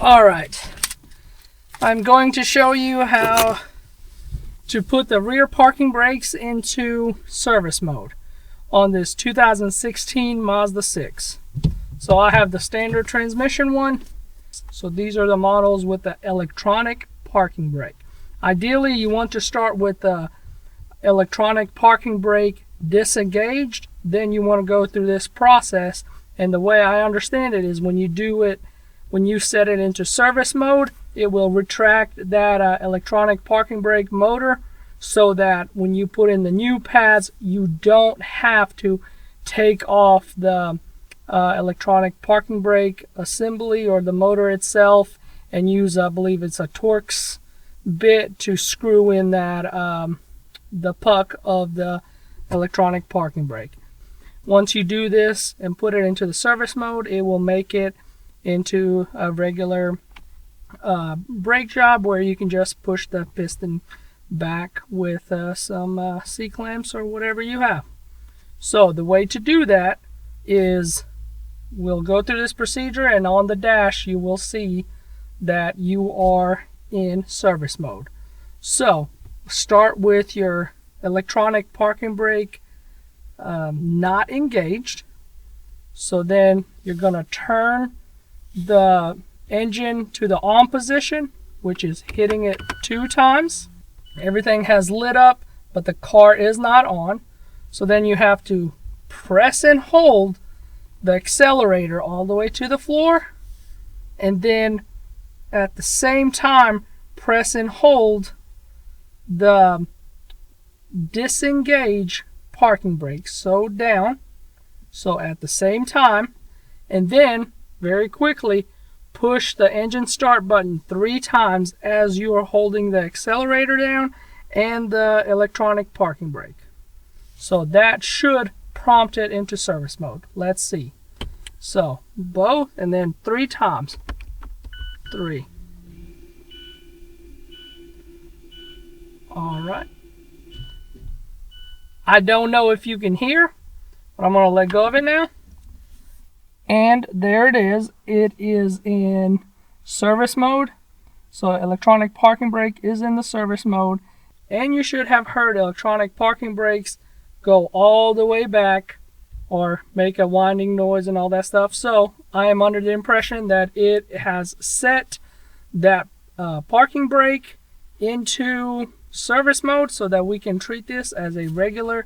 Alright, I'm going to show you how to put the rear parking brakes into service mode on this 2016 Mazda 6. So I have the standard transmission one. So these are the models with the electronic parking brake. Ideally, you want to start with the electronic parking brake disengaged. Then you want to go through this process. And the way I understand it is when you set it into service mode, it will retract that electronic parking brake motor, so that when you put in the new pads, you don't have to take off the electronic parking brake assembly or the motor itself and use, I believe it's a Torx bit to screw in that the puck of the electronic parking brake. Once you do this and put it into the service mode, it will make it into a regular brake job where you can just push the piston back with some C-clamps or whatever you have. So the way to do that is we'll go through this procedure, and on the dash you will see that you are in service mode. So start with your electronic parking brake not engaged. So then you're going to turn the engine to the on position, which is hitting it 2 times. Everything has lit up, but the car is not on. So then you have to press and hold the accelerator all the way to the floor, and then at the same time press and hold the disengage parking brake, so down, so at the same time, and then very quickly push the engine start button 3 times as you are holding the accelerator down and the electronic parking brake. So that should prompt it into service mode. Let's see. So both, and then 3 times. 3. Alright. I don't know if you can hear, but I'm going to let go of it now. And there it is. It is in service mode. So electronic parking brake is in the service mode. And you should have heard electronic parking brakes go all the way back or make a whining noise and all that stuff. So I am under the impression that it has set that parking brake into service mode so that we can treat this as a regular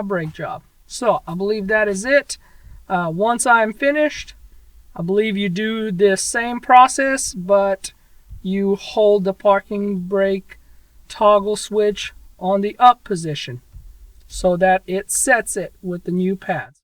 brake job. So I believe that is it. Once I'm finished, I believe you do this same process, but you hold the parking brake toggle switch on the up position so that it sets it with the new pads.